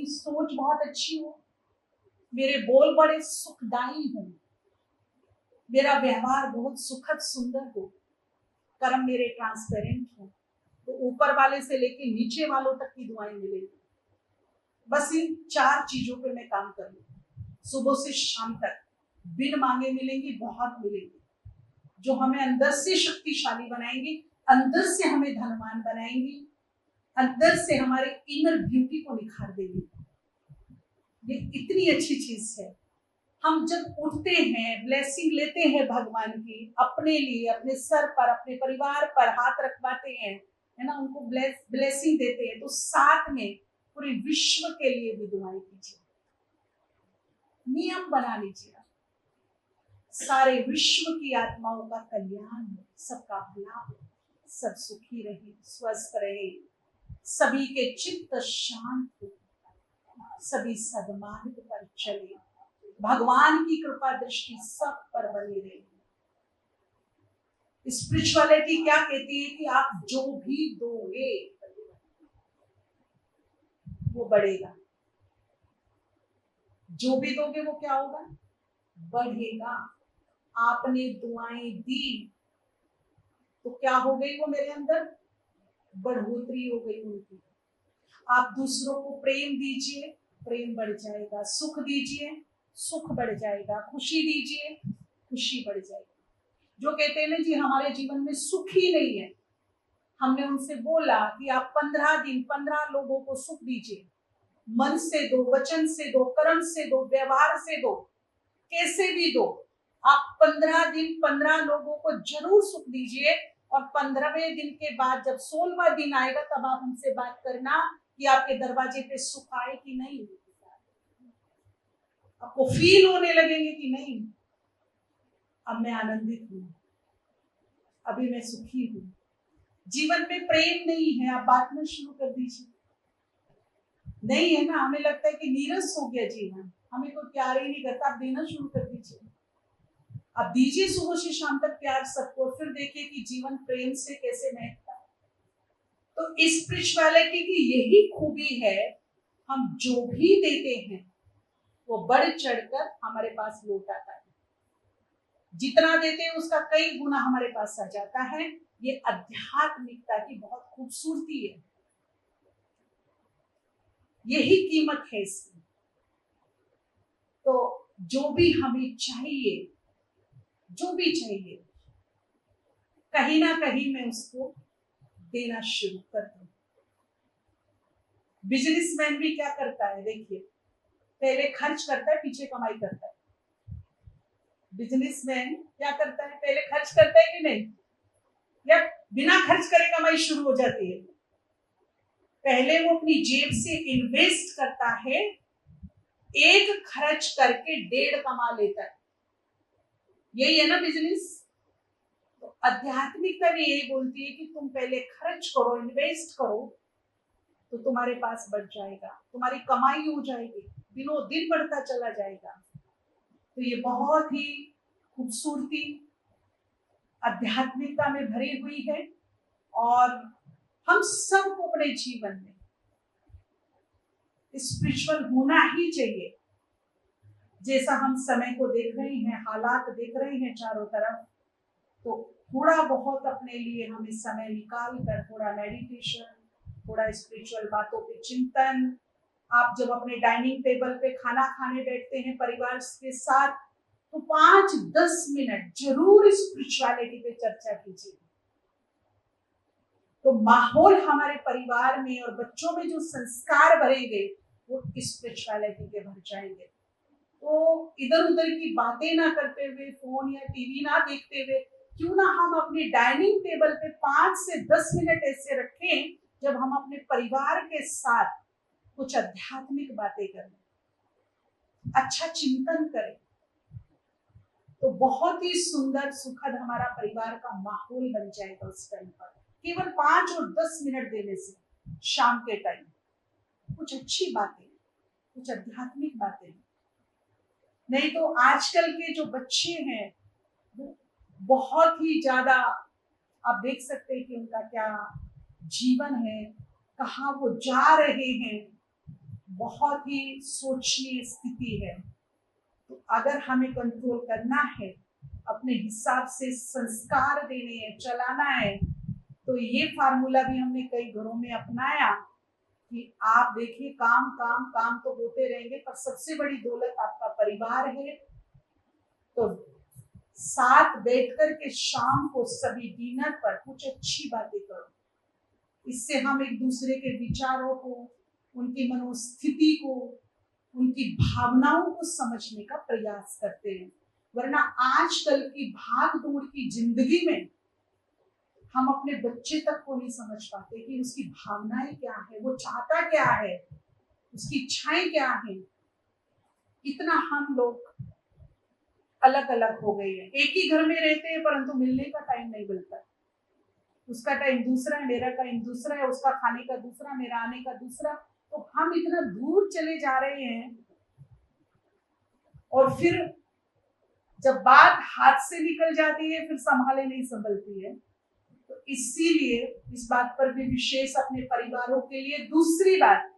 मेरी सोच बहुत अच्छी हो, मेरे बोल बड़े सुखदायी हो, मेरा व्यवहार बहुत सुखद सुंदर हो, कर्म मेरे ट्रांसपेरेंट हो, तो ऊपर वाले से लेके नीचे वालों तक की दुआएं मिलेगी। बस इन 4 चीजों पे मैं काम करूँ, सुबह से शाम तक बिन मांगे मिलेंगी, बहुत मिलेंगी, जो हमें अंदर से शक्तिशाली बनाएंगी, अंदर से हमें धनवान बनाएंगी, अंदर से हमारे इनर ब्यूटी को निखार देंगी। ये इतनी अच्छी चीज है। हम जब उठते हैं, ब्लेसिंग लेते हैं भगवान की, अपने लिए, अपने सर पर, अपने परिवार पर हाथ रखवाते हैं, है ना, उनको ब्लेसिंग देते हैं, तो साथ में पूरे विश्व के लिए भी दुआएं कीजिए। नियम बना लीजिए, सारे विश्व की आत्माओं का कल्याण हो, सबका भला हो, सब सुखी रहे, स्वस्थ रहे, सभी के चित्त शांत हो, सभी सद्मार्ग पर चले, भगवान की कृपा दृष्टि सब पर बनी रहे। स्पिरिचुअलिटी क्या कहती है कि आप जो भी दोगे वो बढ़ेगा, जो भी दोगे वो क्या होगा, बढ़ेगा। आपने दुआएं दी तो क्या हो गई, वो मेरे अंदर बढ़ोतरी हो गई उनकी। आप दूसरों को प्रेम दीजिए, प्रेम बढ़ जाएगा, सुख दीजिए, सुख बढ़ जाएगा, खुशी दीजिए, खुशी बढ़ जाएगी। जो कहते हैं ना जी हमारे जीवन में सुख ही नहीं है, हमने उनसे बोला कि आप 15 दिन 15 लोगों को सुख दीजिए, मन से दो, वचन से दो, कर्म से दो, व्यवहार से दो, कैसे भी दो। आप 15 दिन 15 लोगों को जरूर सुख दीजिए, और 15वें दिन के बाद जब 16वां दिन आएगा तब आप हमसे बात करना कि आपके दरवाजे पे सुख आए कि नहीं, आपको फील होने लगेंगे कि नहीं अब मैं आनंदित हूं, अभी मैं सुखी हूं। जीवन में प्रेम नहीं है, आप बांटना शुरू कर दीजिए। नहीं है ना, हमें लगता है कि नीरस हो गया जीवन, हमें कोई प्यार ही नहीं करता, आप देना शुरू कर दीजिए। आप दीजिए सुबह से शाम तक प्यार सबको, फिर देखिए कि जीवन प्रेम से कैसे महकता है। तो इस स्पिरिचुअलिटी की यही खूबी है, हम जो भी देते हैं वो बढ़ चढ़कर हमारे पास लौट आता है। जितना देते हैं उसका कई गुना हमारे पास आ जाता है। ये आध्यात्मिकता की बहुत खूबसूरती है, यही कीमत है इसकी। तो जो भी हमें चाहिए, जो भी चाहिए, कहीं ना कहीं मैं उसको देना शुरू कर दूं। बिजनेसमैन भी क्या करता है, देखिए, पहले खर्च करता है, पीछे कमाई करता है। बिजनेसमैन क्या करता है, पहले खर्च करता है कि नहीं, या बिना खर्च करे कमाई शुरू हो जाती है। पहले वो अपनी जेब से इन्वेस्ट करता है, 1 खर्च करके 1.5 कमा लेता है। यही है ना बिजनेस। तो आध्यात्मिकता भी यही बोलती है कि तुम पहले खर्च करो, इन्वेस्ट करो, तो तुम्हारे पास बढ़ जाएगा, तुम्हारी कमाई हो जाएगी, दिनों दिन बढ़ता चला जाएगा। तो ये बहुत ही खूबसूरती आध्यात्मिकता में भरी हुई है, और हम सबको अपने जीवन में स्पिरिचुअल होना ही चाहिए। जैसा हम समय को देख रहे हैं, हालात देख रहे हैं चारों तरफ, तो थोड़ा बहुत अपने लिए हमें समय निकाल कर थोड़ा मेडिटेशन, थोड़ा स्पिरिचुअल बातों पे चिंतन। आप जब अपने डाइनिंग टेबल पे खाना खाने बैठते हैं परिवार के साथ, तो 5-10 मिनट जरूर स्पिरिचुअलिटी पे चर्चा कीजिए। तो माहौल हमारे परिवार में और बच्चों में जो संस्कार भरेंगे वो स्पिरिचुअलिटी के भर जाएंगे। तो इधर उधर की बातें ना करते हुए, फोन या टीवी ना देखते हुए, क्यों ना हम अपने डाइनिंग टेबल पे 5 से 10 मिनट ऐसे रखें जब हम अपने परिवार के साथ कुछ आध्यात्मिक बातें करें, अच्छा चिंतन करें, तो बहुत ही सुंदर सुखद हमारा परिवार का माहौल बन जाएगा। उस टाइम पर केवल 5 और 10 मिनट देने से, शाम के टाइम कुछ अच्छी बातें, कुछ आध्यात्मिक बातें। नहीं तो आजकल के जो बच्चे हैं वो बहुत ही ज्यादा, आप देख सकते हैं कि उनका क्या जीवन है, कहाँ वो जा रहे हैं, बहुत ही सोचनीय स्थिति है। तो अगर हमें कंट्रोल करना है, अपने हिसाब से संस्कार देने हैं, चलाना है, तो ये फार्मूला भी हमने कई घरों में अपनाया कि आप देखिए काम काम काम तो होते रहेंगे, पर सबसे बड़ी दौलत आपका परिवार है। तो साथ बैठकर के शाम को सभी डिनर पर कुछ अच्छी बातें करो। इससे हम एक दूसरे के विचारों को, उनकी मनोस्थिति को, उनकी भावनाओं को समझने का प्रयास करते हैं। वरना आजकल की भाग दौड़ की जिंदगी में हम अपने बच्चे तक को नहीं समझ पाते कि उसकी भावनाएं क्या है, वो चाहता क्या है, उसकी इच्छाएं क्या है। इतना हम लोग अलग अलग हो गए हैं। एक ही घर में रहते हैं परंतु मिलने का टाइम नहीं मिलता। उसका टाइम दूसरा है, मेरा टाइम दूसरा है, उसका खाने का दूसरा, मेरा आने का दूसरा। तो हम इतना दूर चले जा रहे हैं और फिर जब बात हाथ से निकल जाती है फिर संभाले नहीं संभलती है। तो इसीलिए इस बात पर भी विशेष अपने परिवारों के लिए। दूसरी बात,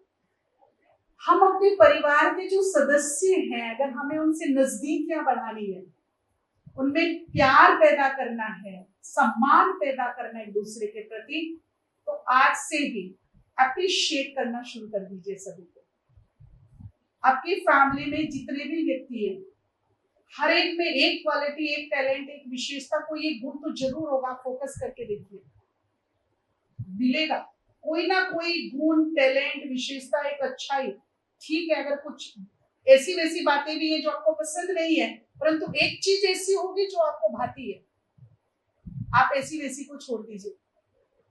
हम अपने परिवार के जो सदस्य हैं, अगर हमें उनसे नजदीकियां बढ़ानी है, उनमें प्यार पैदा करना है, सम्मान पैदा करना है एक दूसरे के प्रति, तो आज से ही अप्रिशिएट करना शुरू कर दीजिए सभी को। आपकी फैमिली में जितने भी व्यक्ति हैं, हर एक में एक क्वालिटी, एक टैलेंट, एक विशेषता, कोई एक गुण तो जरूर होगा। फोकस करके देखिए, मिलेगा कोई ना कोई गुण, टैलेंट, विशेषता, एक अच्छाई। ठीक है, अगर कुछ ऐसी वैसी बातें भी है जो आपको पसंद नहीं है, परंतु एक चीज ऐसी होगी जो आपको भाती है, आप ऐसी वैसी को छोड़ दीजिए।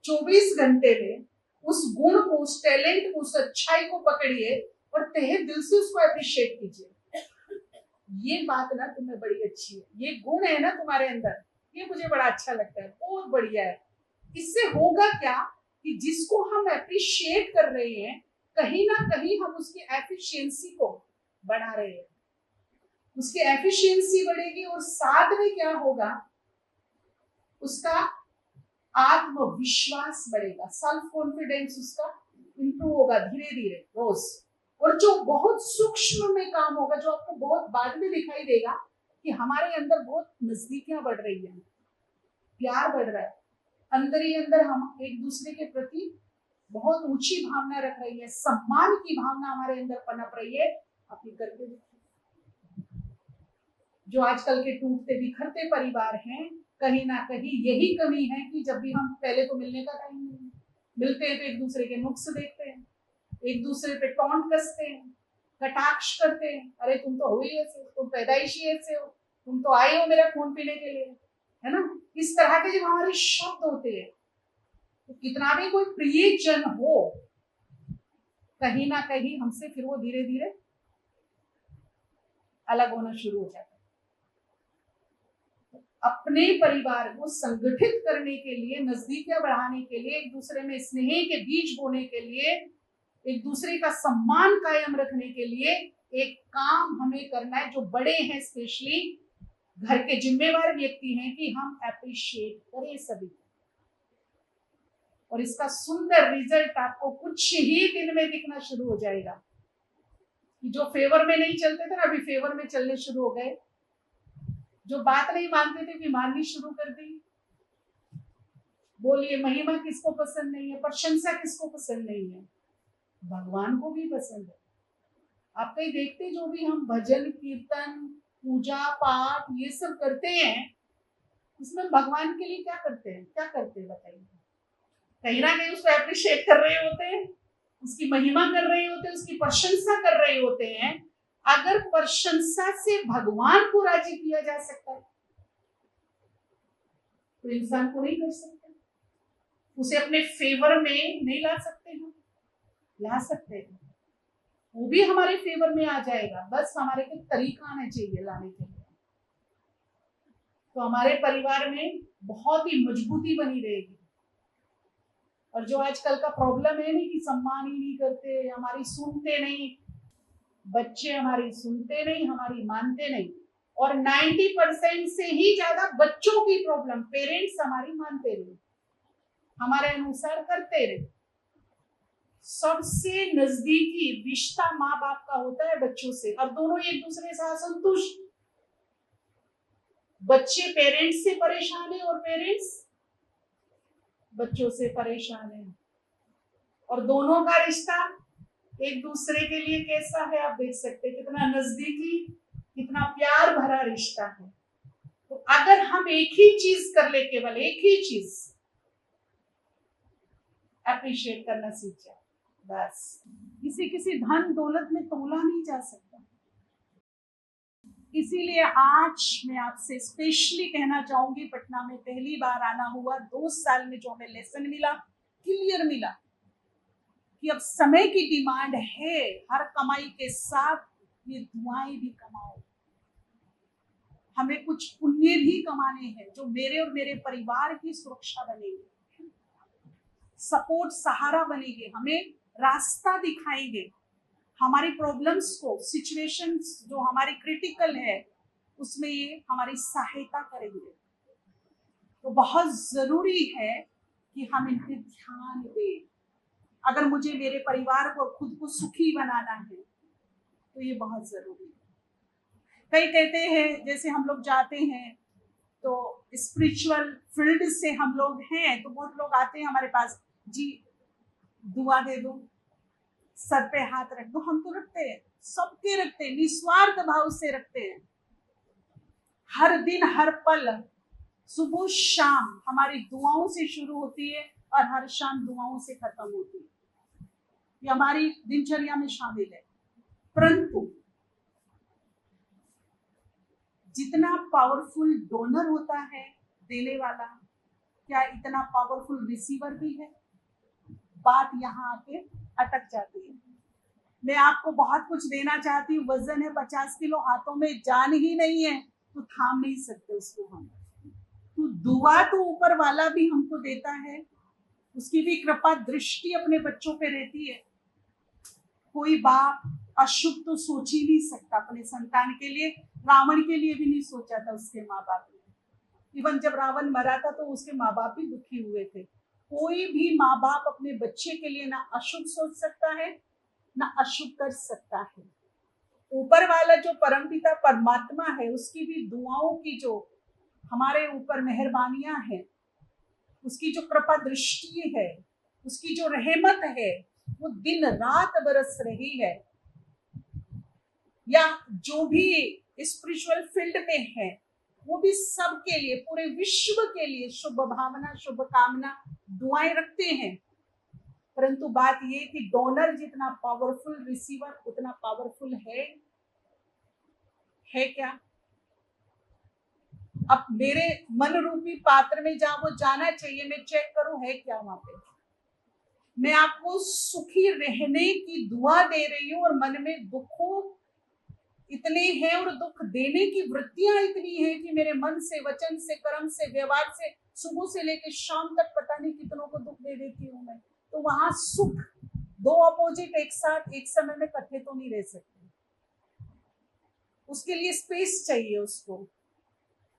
24 घंटे में उस गुण को, उस टैलेंट को, उस अच्छाई को पकड़िए और तहे दिल से उसको अप्रिशिएट कीजिए। ये बात ना तुम्हें बड़ी अच्छी है, ये गुण है ना तुम्हारे अंदर, ये मुझे बड़ा अच्छा लगता है, बहुत बढ़िया है। इससे होगा क्या कि जिसको हम अप्रिशिएट कर रहे हैं, कहीं ना कहीं हम उसकी एफिशिएंसी को बढ़ा रहे हैं, उसकी एफिशिएंसी बढ़ेगी और साथ में क्या होगा, उसका आत्मविश्वास बढ़ेगा, सेल्फ कॉन्फिडेंस उसका इंप्रूव होगा धीरे धीरे रोज। और जो बहुत सूक्ष्म में काम होगा, जो आपको बहुत बाद में दिखाई देगा कि हमारे अंदर बहुत नजदीकियां बढ़ रही है, प्यार बढ़ रहा है, अंदर ही अंदर हम एक दूसरे के प्रति बहुत ऊंची भावना रख रही है, सम्मान की भावना हमारे अंदर पनप रही है। अपनी करके देखिए, जो आजकल के टूटते बिखरते परिवार हैं, कहीं ना कहीं यही कमी है कि जब भी हम, पहले तो मिलने का टाइम नहीं, मिलते हैं तो एक दूसरे के नुक्स देखते हैं, एक दूसरे पे टॉन्ट कसते हैं, कटाक्ष करते हैं, अरे तुम तो हो ही ऐसे, तुम पैदाइशी ऐसे हो, तुम तो आए हो मेरा खून पीने के लिए, है ना। इस तरह के जब हमारे शब्द होते हैं, तो कितना भी कोई प्रियजन हो, कहीं ना कहीं हमसे फिर वो धीरे धीरे अलग होना शुरू हो जाता है। अपने परिवार को संगठित करने के लिए, नजदीकियां बढ़ाने के लिए, एक दूसरे में स्नेह के बीज बोने के लिए, एक दूसरे का सम्मान कायम रखने के लिए एक काम हमें करना है, जो बड़े हैं, स्पेशली घर के जिम्मेवार व्यक्ति हैं, कि हम अप्रिशिएट करें सभी को। और इसका सुंदर रिजल्ट आपको कुछ ही दिन में दिखना शुरू हो जाएगा कि जो फेवर में नहीं चलते थे ना, अभी फेवर में चलने शुरू हो गए, जो बात नहीं मानते थे भी माननी शुरू कर दी। बोलिए, महिमा किसको पसंद नहीं है, प्रशंसा किसको पसंद नहीं है, भगवान को भी पसंद है। आप कहीं देखते, जो भी हम भजन कीर्तन पूजा पाठ ये सब करते हैं, इसमें भगवान के लिए क्या करते हैं, क्या करते हैं बताइए। कहीं ना कहीं उसको अप्रिशिएट कर रहे होते हैं, उसकी महिमा कर रहे होते हैं, उसकी प्रशंसा कर रहे होते हैं। अगर प्रशंसा से भगवान को राजी किया जा सकता है, तो इंसान को नहीं कर सकते, उसे अपने फेवर में नहीं ला सकते हम, ला सकते हैं, वो भी हमारे फेवर में आ जाएगा, बस हमारे को तरीका आना चाहिए लाने के लिए। तो हमारे परिवार में बहुत ही मजबूती बनी रहेगी। और जो आजकल का प्रॉब्लम है नहीं कि सम्मान ही नहीं करते, हमारी सुनते नहीं, बच्चे हमारी सुनते नहीं, हमारी मानते नहीं, और 90% से ही ज्यादा बच्चों की प्रॉब्लम, पेरेंट्स हमारी मानते रहे, हमारे अनुसार करते रहे, सबसे नजदीकी रिश्ता माँ बाप का होता है बच्चों से, और दोनों एक दूसरे से असंतुष्ट। बच्चे पेरेंट्स से परेशान है और पेरेंट्स बच्चों से परेशान है, और दोनों का रिश्ता एक दूसरे के लिए कैसा है आप देख सकते हैं, कितना नजदीकी, कितना प्यार भरा रिश्ता है। तो अगर हम एक ही चीज कर ले, केवल एक ही चीज, अप्रिशिएट करना सीख जाए, बस। किसी धन दौलत में तोला नहीं जा सकता। इसीलिए आज मैं आपसे स्पेशली कहना चाहूंगी, पटना में पहली बार आना हुआ, 2 साल में जो हमें लेसन मिला, क्लियर मिला कि अब समय की डिमांड है, हर कमाई के साथ ये दुआएं भी कमाओ। हमें कुछ पुण्य भी कमाने हैं जो मेरे और मेरे परिवार की सुरक्षा बनेगी, सपोर्ट सहारा बनेंगे, हमें रास्ता दिखाएंगे, हमारी प्रॉब्लम्स को, सिचुएशंस जो हमारी क्रिटिकल है उसमें ये हमारी सहायता करेंगे। तो बहुत जरूरी है कि हम इन पे ध्यान दें। अगर मुझे मेरे परिवार को, खुद को सुखी बनाना है तो ये बहुत जरूरी है। कई कहते हैं, जैसे हम लोग जाते हैं तो स्पिरिचुअल फील्ड से हम लोग हैं, तो बहुत लोग आते हैं हमारे पास, जी दुआ दे दो, सर पे हाथ रख दो। हम तो रखते हैं, सबके रखते हैं, निस्वार्थ भाव से रखते हैं। हर दिन हर पल, सुबह शाम हमारी दुआओं से शुरू होती है और हर शाम दुआओं से खत्म होती है। ये हमारी दिनचर्या में शामिल है। परंतु जितना पावरफुल डोनर होता है, देने वाला, क्या इतना पावरफुल रिसीवर भी है? बात यहाँ आके अटक जाती है। मैं आपको बहुत कुछ देना चाहती हूँ, वजन है 50 किलो, हाथों में जान ही नहीं है, तो थाम नहीं सकते उसको हम। तो दुआ तो ऊपर वाला भी हमको देता है, उसकी भी कृपा दृष्टि अपने बच्चों पे रहती है। कोई बाप अशुभ तो सोच ही नहीं सकता अपने संतान के लिए। रावण के लिए भी नहीं सोचा था उसके माँ बाप ने। इवन जब रावण मरा था तो उसके माँ बाप भी दुखी हुए थे। कोई भी माँ बाप अपने बच्चे के लिए ना अशुभ सोच सकता है ना अशुभ कर सकता है। ऊपर वाला जो परमपिता परमात्मा है, उसकी भी दुआओं की जो हमारे ऊपर मेहरबानियां हैं, उसकी जो कृपा दृष्टि है, उसकी जो रहमत है, वो दिन रात बरस रही है। या जो भी स्पिरिचुअल फील्ड में है, वो भी सबके लिए, पूरे विश्व के लिए शुभ भावना, शुभ कामना, दुआएं रखते हैं। परंतु बात ये कि डोनर जितना पावरफुल, रिसीवर उतना पावरफुल है क्या? अब मेरे मन रूपी पात्र में जहां वो जाना चाहिए, मैं चेक करूं है क्या वहां पे। मैं आपको सुखी रहने की दुआ दे रही हूँ और मन में दुखों इतने हैं और दुख देने की वृत्तियां इतनी हैं कि मेरे मन से, वचन से, कर्म से, व्यवहार से सुबह से लेकर शाम तक पता नहीं कितनों को दुख दे देती हूँ मैं। तो वहां सुख, दो अपोजिट एक साथ एक समय में इकट्ठे तो नहीं रह सकते, उसके लिए स्पेस चाहिए उसको।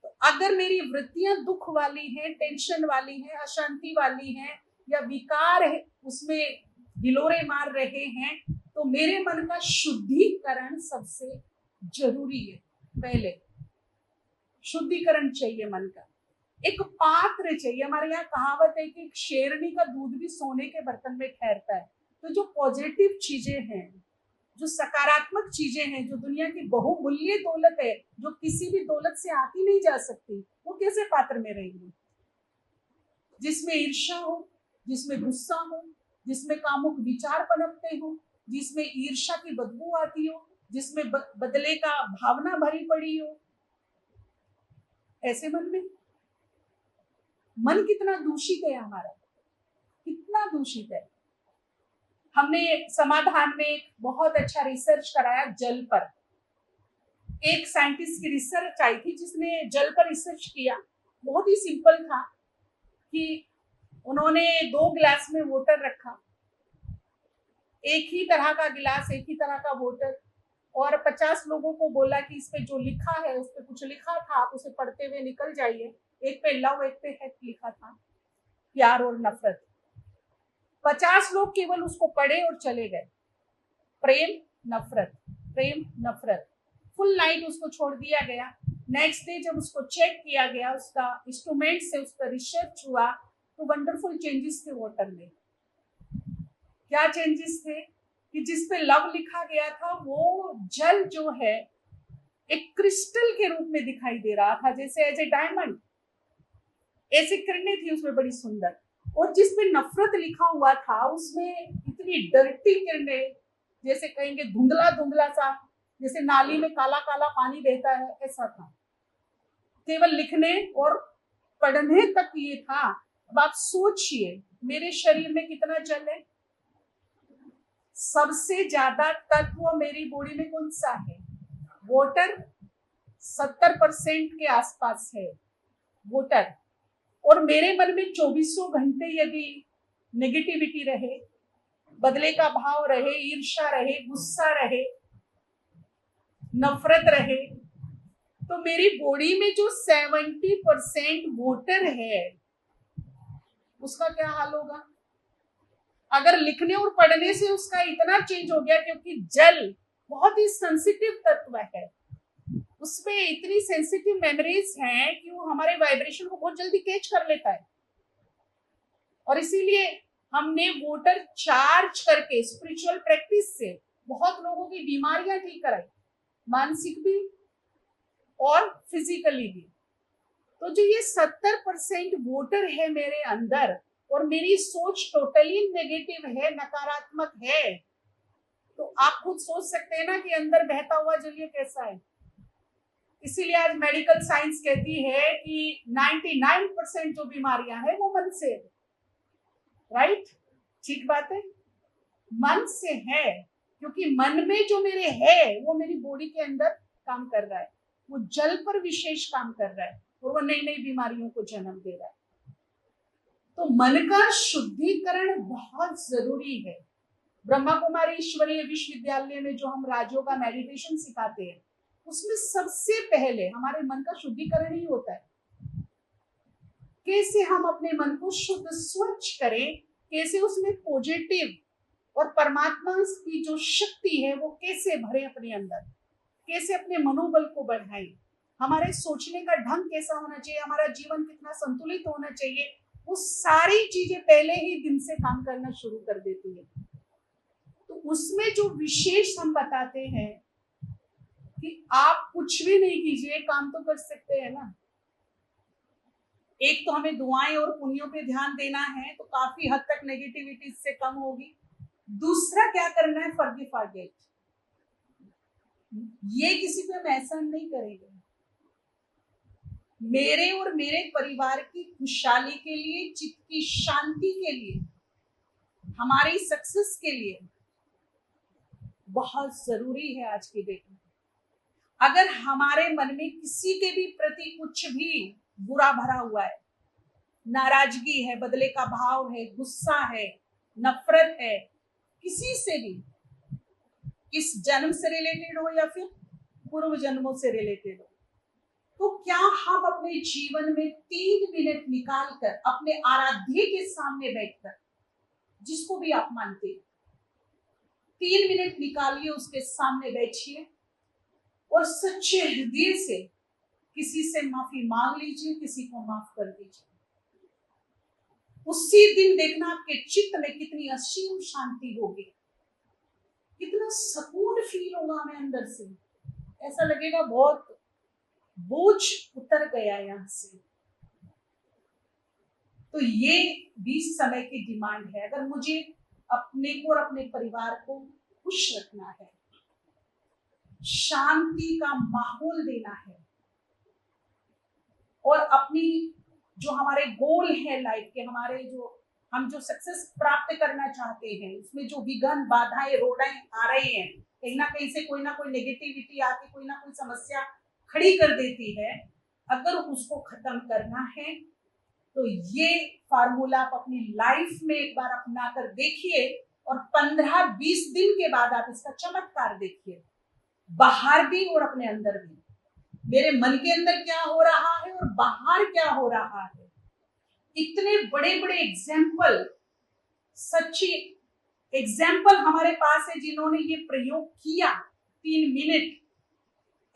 तो अगर मेरी वृत्तियां दुख वाली हैं, टेंशन वाली हैं, अशांति वाली हैं, या विकार है उसमें गिलोरे मार रहे हैं, तो मेरे मन का शुद्धिकरण सबसे जरूरी है। पहले शुद्धिकरण चाहिए मन का, एक पात्र चाहिए। हमारे यहाँ कहावत है कि शेरनी का दूध भी सोने के बर्तन में ठहरता है। तो जो पॉजिटिव चीजें हैं, जो सकारात्मक चीजें हैं, जो दुनिया की बहुमूल्य दौलत है, जो किसी भी दौलत से आती नहीं जा सकती, वो कैसे पात्र में रहेंगी? जिसमें ईर्ष्या हो, जिसमें गुस्सा हो, जिसमें कामुक विचार पनपते हो, जिसमें ईर्ष्या की बदबू आती हो, जिसमें बदले का भावना भरी पड़ी हो, ऐसे मन कितना दूषित है हमारा, कितना दूषित है। हमने समाधान में एक बहुत अच्छा रिसर्च कराया जल पर। एक साइंटिस्ट की रिसर्च आई थी जिसने जल पर रिसर्च किया। बहुत ही सिंपल था कि उन्होंने 2 गिलास में वाटर रखा, एक ही तरह का गिलास, एक ही तरह का वाटर, और 50 लोगों को बोला कि इस पे जो लिखा है, उस पे कुछ लिखा था, आप उसे पढ़ते हुए निकल जाइए। एक पे लव, एक पे हेट लिखा था, प्यार और नफरत। 50 लोग केवल उसको पढ़े और चले गए। प्रेम नफरत, प्रेम नफरत। फुल नाइट उसको छोड़ दिया गया। नेक्स्ट डे जब उसको चेक किया गया, उसका इंस्ट्रूमेंट से उसका रिसर्च हुआ, तो वंडरफुल चेंजेस थे वाटर में। क्या चेंजेस थे कि जिस पे लव लिखा गया था वो जल जो है एक क्रिस्टल के रूप में दिखाई दे रहा था, जैसे एज ए डायमंड। ऐसी किरणें थी उसमें बड़ी सुंदर। और जिस पे नफरत लिखा हुआ था उसमें इतनी डर्टी किरणें, जैसे कहेंगे धुंधला धुंधला सा, जैसे नाली में काला काला पानी बहता है, ऐसा था। केवल लिखने और पढ़ने तक ये था। अब आप सोचिए मेरे शरीर में कितना जल है। सबसे ज्यादा तत्व मेरी बॉडी में कौन सा है? वाटर 70% के आसपास है वाटर। और मेरे मन में 24 घंटे यदि नेगेटिविटी रहे, बदले का भाव रहे, ईर्ष्या रहे, गुस्सा रहे, नफरत रहे, तो मेरी बॉडी में जो 70% वाटर है उसका क्या हाल होगा? अगर लिखने और पढ़ने से उसका इतना चेंज हो गया, क्योंकि जल बहुत ही सेंसिटिव तत्व है, उसमें इतनी सेंसिटिव मेमोरीज हैं कि वो हमारे वाइब्रेशन को बहुत जल्दी कैच कर लेता है। और इसीलिए हमने वाटर चार्ज करके स्पिरिचुअल प्रैक्टिस से बहुत लोगों की बीमारियां ठीक कराई, मानसिक भी और फिजिकली भी। तो जो ये 70% वाटर है मेरे अंदर और मेरी सोच टोटली नेगेटिव है, नकारात्मक है, तो आप खुद सोच सकते हैं ना कि अंदर बहता हुआ जल ये कैसा है। इसीलिए आज मेडिकल साइंस कहती है कि 99% जो बीमारियां हैं वो मन से है। राइट? ठीक बात है, मन से है, क्योंकि मन में जो मेरे है वो मेरी बॉडी के अंदर काम कर रहा है, वो जल पर विशेष काम कर रहा है और वो नई नई बीमारियों को जन्म दे रहा है। तो मन का शुद्धिकरण बहुत जरूरी है। ब्रह्मा कुमारी ईश्वरीय विश्वविद्यालय में जो हम राजयोगा मेडिटेशन सिखाते हैं, उसमें सबसे पहले हमारे मन का शुद्धिकरण ही होता है। कैसे हम अपने मन को शुद्ध स्वच्छ करें, कैसे उसमें पॉजिटिव और परमात्मा की जो शक्ति है वो कैसे भरे अपने अंदर, कैसे अपने मनोबल को बढ़ाएं, हमारे सोचने का ढंग कैसा होना चाहिए, हमारा जीवन कितना संतुलित होना चाहिए, वो सारी चीजें पहले ही दिन से काम करना शुरू कर देती है। तो उसमें जो विशेष हम बताते हैं कि आप कुछ भी नहीं कीजिए, काम तो कर सकते हैं ना। एक तो हमें दुआएं और पुण्यों पे ध्यान देना है, तो काफी हद तक नेगेटिविटी से कम होगी। दूसरा क्या करना है? Forgive forget. ये किसी पे हम एहसान नहीं करेंगे। मेरे और मेरे परिवार की खुशहाली के लिए, चित्त की शांति के लिए, हमारी सक्सेस के लिए बहुत जरूरी है आज की डेट में। अगर हमारे मन में किसी के भी प्रति कुछ भी बुरा भरा हुआ है, नाराजगी है, बदले का भाव है, गुस्सा है, नफरत है, किसी से भी, इस जन्म से रिलेटेड हो या फिर पूर्व जन्मों से रिलेटेड हो, तो क्या हम अपने जीवन में 3 मिनट निकालकर अपने आराध्य के सामने बैठकर, जिसको भी आप मानते हैं, 3 मिनट निकालिए, उसके सामने बैठिए और सच्चे हृदय से किसी से माफी मांग लीजिए, किसी को माफ कर दीजिए। उसी दिन देखना आपके चित्त में कितनी असीम शांति होगी, कितना सुकून फील होगा हमें अंदर से। ऐसा लगेगा बहुत बोझ उतर गया यहां से। तो ये भी समय की डिमांड है। अगर मुझे अपने को और अपने परिवार को खुश रखना है, शांति का माहौल देना है, और अपनी जो हमारे गोल है लाइफ के, हमारे जो हम जो सक्सेस प्राप्त करना चाहते हैं, उसमें जो विघ्न, बाधाएं, रोड़ाएं आ रही हैं, कहीं ना कहीं से कोई ना कोई नेगेटिविटी आके कोई ना कोई समस्या खड़ी कर देती है, अगर उसको खत्म करना है तो ये फार्मूला आप अपनी लाइफ में एक बार अपना कर देखिए और 15-20 दिन के बाद आप इसका चमत्कार देखिए, बाहर भी और अपने अंदर भी। मेरे मन के अंदर क्या हो रहा है और बाहर क्या हो रहा है, इतने बड़े बड़े एग्जाम्पल सच्ची एग्जाम्पल हमारे पास है जिन्होंने ये प्रयोग किया 3 मिनट।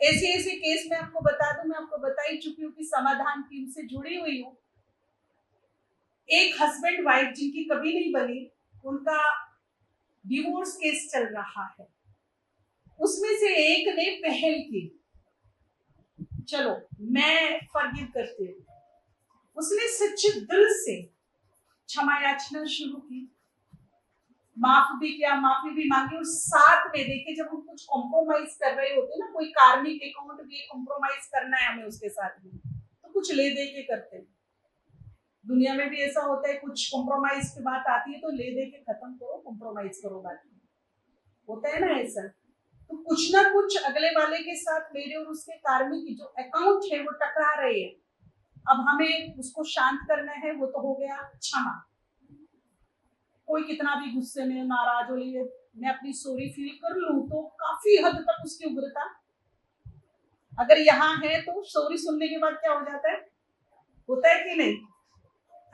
ऐसे ऐसे केस में आपको बता दूं, मैं आपको बता ही चुकी हूँ कि समाधान टीम से जुड़ी हुई हूँ। एक हस्बैंड वाइफ जिनकी कभी नहीं बनी, उनका डिवोर्स केस चल रहा है। उसमें से एक ने पहल की, चलो मैं फॉरगिव करती हूँ। उसने सच्चे दिल से क्षमा याचना शुरू की, माफ भी किया, माफी भी मांगी, और साथ में देखिए जब हम कुछ कॉम्प्रोमाइज कर रहे होते हैं ना, कोई कार्मिक अकाउंट भी कॉम्प्रोमाइज करना है हमें उसके साथ भी, तो कुछ ले दे के करते हैं। दुनिया में भी ऐसा होता है, कुछ कॉम्प्रोमाइज की बात आती है तो ले दे के खत्म करो, कॉम्प्रोमाइज करो, बात होता है ना ऐसा। तो कुछ ना कुछ अगले वाले के साथ मेरे और उसके कार्मिक जो अकाउंट है वो टकरा रहे हैं। अब हमें उसको शांत करना है, वो तो हो गया क्षमा। कोई कितना भी गुस्से में नाराज हो लिए, मैं अपनी सॉरी फील कर लूं तो काफी हद तक उसकी उग्रता अगर यहाँ है तो सॉरी सुनने के बाद क्या हो जाता है, होता है कि नहीं।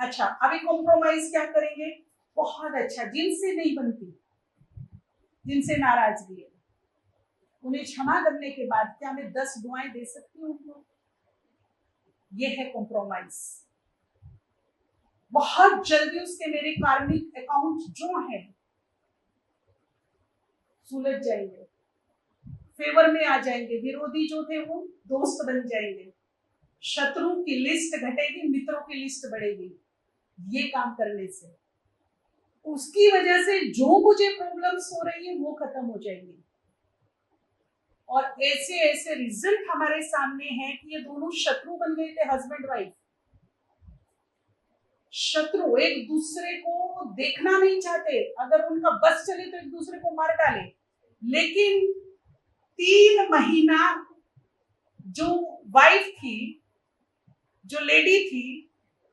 अच्छा, अभी कॉम्प्रोमाइज क्या करेंगे, बहुत अच्छा, जिनसे नहीं बनती, जिनसे नाराजगी है, उन्हें क्षमा करने के बाद क्या मैं 10 दुआएं दे सकती हूँ उनको, ये है कॉम्प्रोमाइज। बहुत जल्दी उसके मेरे कार्मिक अकाउंट जो है सुलझ जाएंगे, फेवर में आ जाएंगे, विरोधी जो थे वो दोस्त बन जाएंगे, शत्रु की लिस्ट घटेगी, मित्रों की लिस्ट बढ़ेगी। ये काम करने से उसकी वजह से जो मुझे प्रॉब्लम्स हो रही है वो खत्म हो जाएंगी। और ऐसे ऐसे रिजल्ट हमारे सामने हैं कि ये दोनों शत्रु बन गए थे, हस्बैंड वाइफ शत्रु, एक दूसरे को देखना नहीं चाहते, अगर उनका बस चले तो एक दूसरे को मार डाले। लेकिन 3 महीना जो वाइफ थी, जो लेडी थी,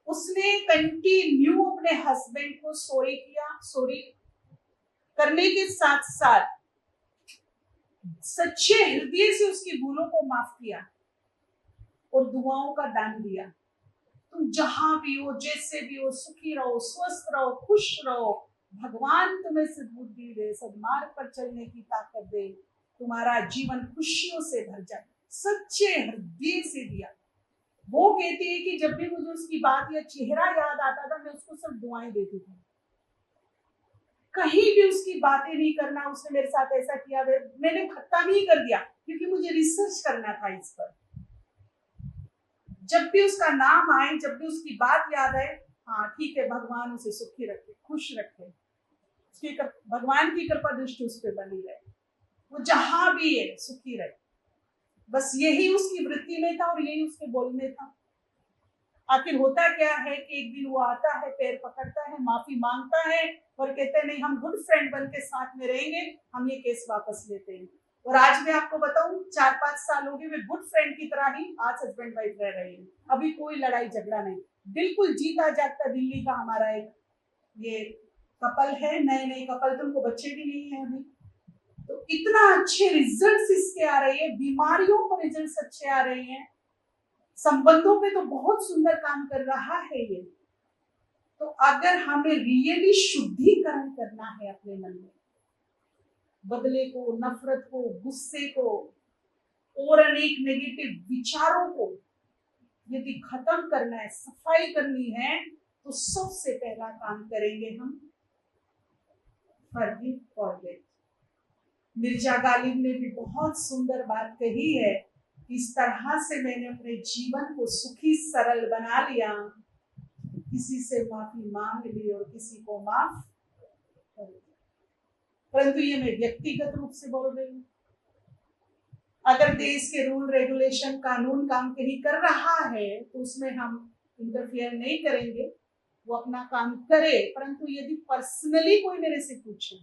उसने कंटिन्यू अपने हस्बैंड को सॉरी किया, सॉरी करने के साथ साथ सच्चे हृदय से उसकी भूलों को माफ किया और दुआओं का दान दिया। तुम जहां भी हो, जैसे भी हो, सुखी रहो, स्वस्थ रहो, खुश रहो, भगवान तुम्हें सद्बुद्धि दे, सद्मार्ग पर चलने की ताकत दे, तुम्हारा जीवन खुशियों से भर जाए, सच्चे हृदय से दिया। वो कहती है कि जब भी मुझे उसकी बात या चेहरा याद आता था, मैं उसको सिर्फ दुआएं देती थी, कहीं भी उसकी बातें नहीं करना। उसने मेरे साथ ऐसा किया, मैंने खत्म ही कर दिया क्योंकि मुझे रिसर्च करना था इस पर। जब भी उसका नाम आए, जब भी उसकी बात याद आए, हाँ ठीक है, भगवान उसे सुखी रखे, खुश रखे, उसकी भगवान की कृपा दृष्टि उस पर बनी रहे, वो जहां भी है सुखी रहे। बस यही उसकी वृत्ति में था और यही उसके बोल में था। आखिर होता क्या है कि एक दिन वो आता है, पैर पकड़ता है, माफी मांगता है और कहते हैं नहीं, हम गुड फ्रेंड बन के साथ में रहेंगे, हम ये केस वापस लेते हैं। और आज मैं आपको बताऊं, 4-5 साल हो गए, वे गुड फ्रेंड की तरह ही आज हस्बैंड वाइफ रह रहे हैं। अभी कोई लड़ाई झगड़ा नहीं, बिल्कुल जीता जागता दिल्ली का हमारा एक ये कपल है, नए नए कपल, तो उनको बच्चे भी नहीं है अभी। तो इतना अच्छे रिजल्ट्स इसके आ रहे हैं, बीमारियों पर रिजल्ट्स अच्छे आ रहे हैं, संबंधों पे तो बहुत सुंदर काम कर रहा है ये। तो अगर हमें रियली शुद्धिकरण करना है अपने मन में, बदले को, नफरत को, गुस्से को और अनेक नेगेटिव विचारों को यदि खत्म करना है, सफाई करनी है, तो सबसे पहला काम करेंगे हम फॉरगिव फॉरगेट। मिर्जा गालिब ने भी बहुत सुंदर बात कही है, इस तरह से मैंने अपने जीवन को सुखी सरल बना लिया, किसी से माफी मांग ली और किसी को माफ कर दिया। परंतु ये मैं व्यक्तिगत रूप से बोल रही हूँ। अगर देश के रूल रेगुलेशन कानून काम कहीं कर रहा है तो उसमें हम इंटरफियर नहीं करेंगे, वो अपना काम करे। परंतु यदि पर्सनली कोई मेरे से पूछे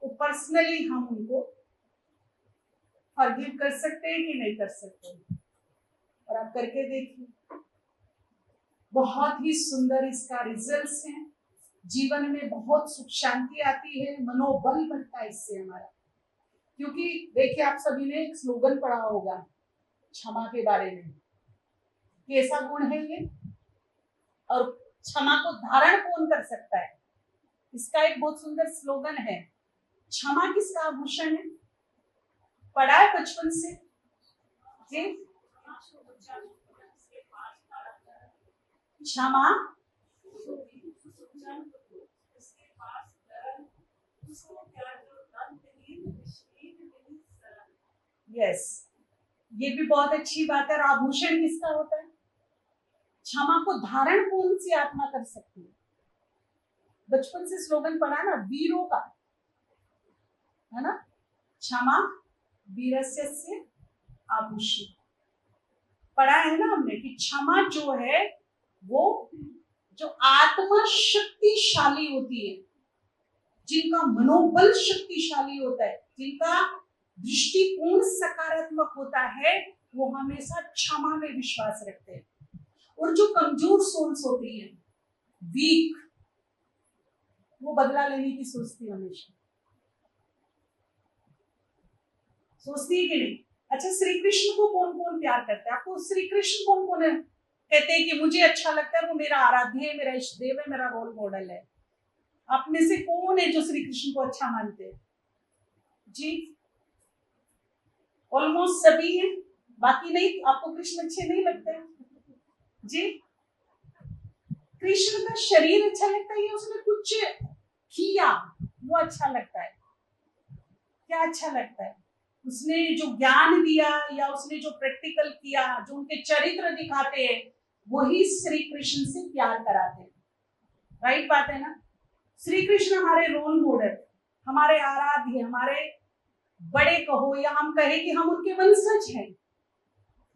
तो पर्सनली हम उनको फॉरगिव कर सकते हैं कि नहीं कर सकते, और आप करके देखिए, बहुत ही सुंदर इसका रिजल्ट्स हैं। जीवन में बहुत सुख शांति आती है, मनोबल बढ़ता है इससे हमारा। क्योंकि देखिए, आप सभी ने एक स्लोगन पढ़ा होगा क्षमा के बारे में, कैसा गुण है ये, और क्षमा को धारण कौन कर सकता है, इसका एक बहुत सुंदर स्लोगन है, क्षमा किसका आभूषण है? पढ़ा है बचपन से जी? क्षमा यस, ये भी बहुत अच्छी बात है। और आभूषण किसका होता है? क्षमा को धारण कौन सी आत्मा कर सकती है? बचपन से स्लोगन पढ़ा ना, वीरों का, है ना? क्षमा वीरस्य आभूषण, पढ़ा है ना हमने कि क्षमा जो है वो जो आत्मा शक्तिशाली होती है, जिनका मनोबल शक्तिशाली होता है, जिनका दृष्टिकोण सकारात्मक होता है, वो हमेशा क्षमा में विश्वास रखते हैं। और जो कमजोर सोल्स होती है, वीक, वो बदला लेने की सोचती है, हमेशा सोचती है कि नहीं? अच्छा, श्री कृष्ण को कौन कौन प्यार करता है? आपको श्री कृष्ण कौन कौन है कहते हैं कि मुझे अच्छा लगता है, वो मेरा आराध्य है, मेरा इष्ट देव है, मेरा रोल मॉडल है? आप में से कौन है जो श्री कृष्ण को अच्छा मानते हैं जी? ऑलमोस्ट सभी हैं, बाकी नहीं। आपको कृष्ण अच्छे नहीं लगते हैं जी? कृष्ण का शरीर अच्छा लगता है या उसने कुछ किया वो अच्छा लगता है? क्या अच्छा लगता है? उसने जो ज्ञान दिया या उसने जो प्रैक्टिकल किया, जो उनके चरित्र दिखाते हैं, वही श्री कृष्ण से प्यार कराते हैं। राइट बात है ना? श्री कृष्ण हमारे रोल मॉडल, हमारे आराध्य, हमारे बड़े कहो या हम कहे कि हम उनके वंशज हैं,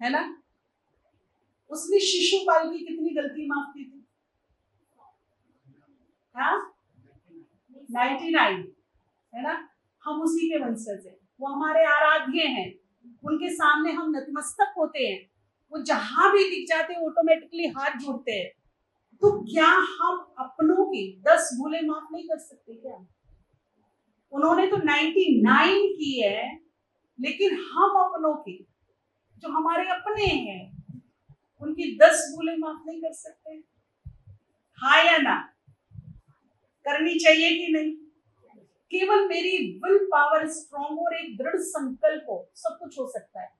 है ना? उसने शिशुपाल की कितनी गलती माफ की थी? हाँ, 99, है ना? हम उसी के वंशज हैं, वो हमारे आराध्य हैं, उनके सामने हम नतमस्तक होते हैं, वो जहां भी दिख जाते हैं ऑटोमेटिकली हाथ जोड़ते हैं। तो क्या हम अपनों की 10 भूले माफ नहीं कर सकते क्या? उन्होंने तो 99 की है, लेकिन हम अपनों की, जो हमारे अपने हैं, उनकी 10 भूले माफ नहीं कर सकते? हाँ या ना? करनी चाहिए कि नहीं? केवल मेरी विल पावर स्ट्रॉन्ग और एक दृढ़ संकल्प हो, सब कुछ हो सकता है।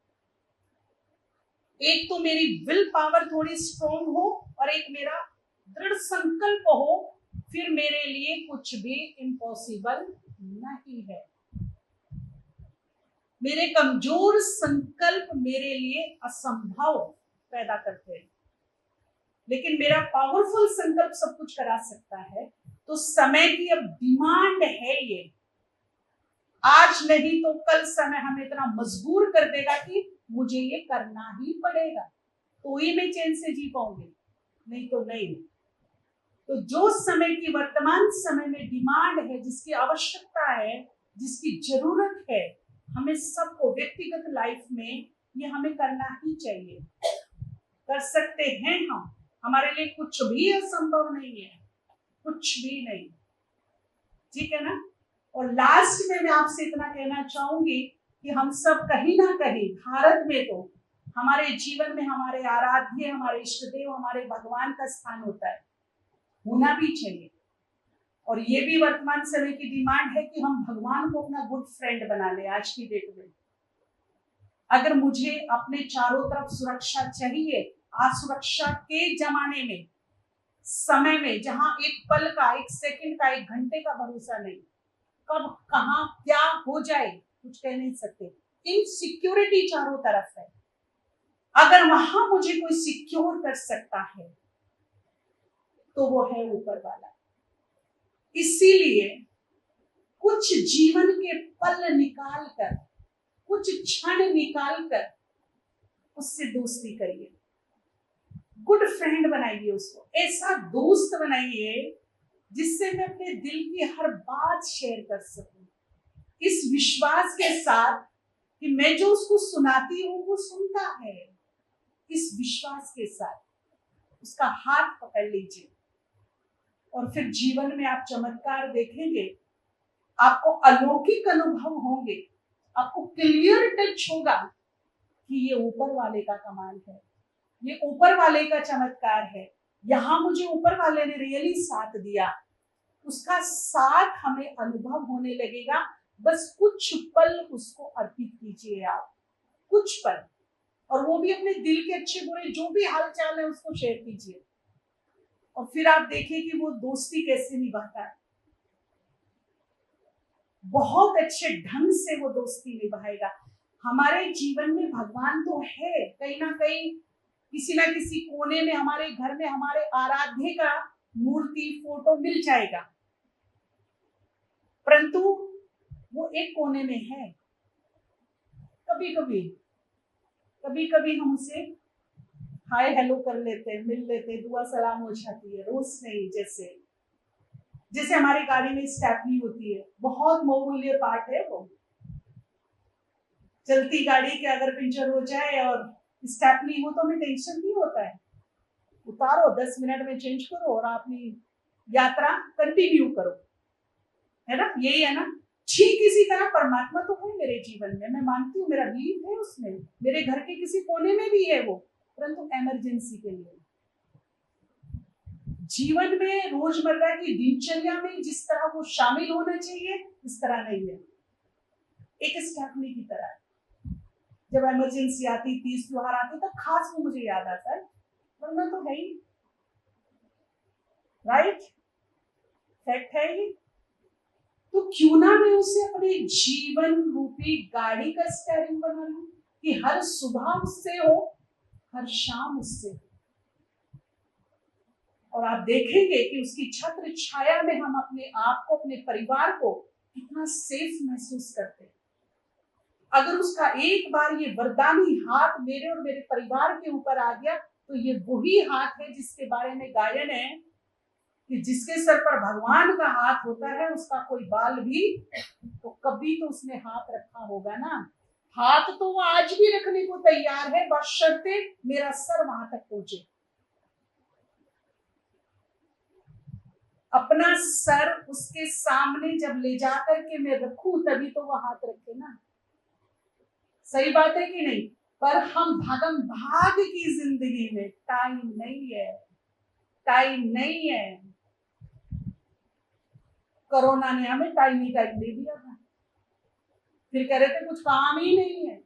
एक तो मेरी विल पावर थोड़ी स्ट्रॉन्ग हो और एक मेरा दृढ़ संकल्प हो, फिर मेरे लिए कुछ भी इम्पॉसिबल नहीं है। मेरे कमजोर संकल्प मेरे लिए असंभव पैदा करते हैं, लेकिन मेरा पावरफुल संकल्प सब कुछ करा सकता है। तो समय की अब डिमांड है ये, आज नहीं तो कल समय हमें इतना मजबूर कर देगा कि मुझे ये करना ही पड़ेगा, तो ही मैं चैन से जी पाऊंगी, नहीं तो नहीं। तो जो समय की वर्तमान समय में डिमांड है, जिसकी आवश्यकता है, जिसकी जरूरत है, हमें सबको व्यक्तिगत लाइफ में ये हमें करना ही चाहिए। कर सकते हैं हम, हमारे लिए कुछ भी असंभव नहीं है, कुछ भी नहीं, ठीक है ना? और लास्ट में मैं आपसे इतना कहना चाहूंगी कि हम सब कहीं ना कहीं भारत में तो हमारे जीवन में हमारे आराध्य, हमारे इष्ट देव, हमारे भगवान का स्थान होता है, होना भी चाहिए। और ये भी वर्तमान समय की डिमांड है कि हम भगवान को अपना गुड फ्रेंड बना ले। आज की डेट में अगर मुझे अपने चारों तरफ सुरक्षा चाहिए, असुरक्षा के जमाने में, समय में, जहां एक पल का, एक सेकंड का, एक घंटे का भरोसा नहीं, कब कहां क्या हो जाए कुछ कह नहीं सकते, इनसिक्योरिटी चारों तरफ है। अगर वहां मुझे कोई सिक्योर कर सकता है तो वो है ऊपर वाला। इसीलिए कुछ जीवन के पल निकाल कर, कुछ क्षण निकाल कर उससे दोस्ती करिए, गुड फ्रेंड बनाइए उसको, ऐसा दोस्त बनाइए जिससे मैं अपने दिल की हर बात शेयर कर सकूं, इस विश्वास के साथ कि मैं जो उसको सुनाती हूं वो सुनता है। इस विश्वास के साथ उसका हाथ पकड़ लीजिए और फिर जीवन में आप चमत्कार देखेंगे, आपको अलौकिक अनुभव होंगे, आपको क्लियर टच होगा कि ये ऊपर वाले का कमाल है, ये ऊपर वाले का चमत्कार है। यहां मुझे ऊपर वाले ने रियली साथ दिया, उसका साथ हमें अनुभव होने लगेगा। बस कुछ पल उसको अर्पित कीजिए आप, कुछ पल, और वो भी अपने दिल के अच्छे बुरे जो भी हालचाल है उसको शेयर कीजिए, और फिर आप देखिए कि वो दोस्ती कैसे निभाता है। बहुत अच्छे ढंग से वो दोस्ती निभाएगा। हमारे जीवन में भगवान तो है, कहीं ना कहीं किसी ना किसी कोने में हमारे घर में हमारे आराध्य का मूर्ति फोटो मिल जाएगा, परंतु वो एक कोने में है। कभी कभी हम उसे हाय हेलो कर लेते हैं, मिल लेते हैं, दुआ सलाम हो जाती है, रोज नहीं। जैसे हमारी गाड़ी में स्टेपनी होती है, बहुत बहुमूल्य पार्ट है वो। चलती गाड़ी के अगर पंचर हो जाए और स्टेपनी हो तो हमें टेंशन नहीं होता है, उतारो 10 मिनट में चेंज करो और अपनी यात्रा कंटिन्यू करो, है ना? यही है ना? ठीक इसी तरह परमात्मा तो है मेरे जीवन में, मैं मानती हूँ, मेरा बिलीव है उसमें, मेरे घर के किसी कोने में भी है वो, परंतु इमरजेंसी के लिए। जीवन में रोजमर्रा की दिनचर्या में जिस तरह वो शामिल होना चाहिए इस तरह नहीं है, एक स्टेपनी की तरह। जब इमरजेंसी आती, तीज त्योहार आती, तब खास वो मुझे याद आता है, वरना तो है ही। राइट, फैक्ट है ही। तो क्यों ना मैं उसे अपने जीवन रूपी गाड़ी का स्टीयरिंग बना लूं कि हर सुबह उससे हो, हर शाम उससे हो, और आप देखेंगे कि उसकी छत्र छाया में हम अपने आप को, अपने परिवार को कितना सेफ महसूस करते हैं। अगर उसका एक बार ये वरदानी हाथ मेरे और मेरे परिवार के ऊपर आ गया तो ये वही हाथ है जिसके बारे में गायन है कि जिसके सर पर भगवान का हाथ होता है उसका कोई बाल भी, तो कभी तो उसने हाथ रखा होगा ना। हाथ तो वो आज भी रखने को तैयार है, बशर्ते मेरा सर वहां तक पहुंचे। अपना सर उसके सामने जब ले जाकर के मैं रखूं तभी तो वो हाथ रखे ना। सही बात है कि नहीं? पर हम भागम भाग की जिंदगी में टाइम नहीं है, टाइम नहीं है। कोरोना ने हमें टाइम ही टाइम दे दिया था, फिर कह रहे थे कुछ काम ही नहीं है,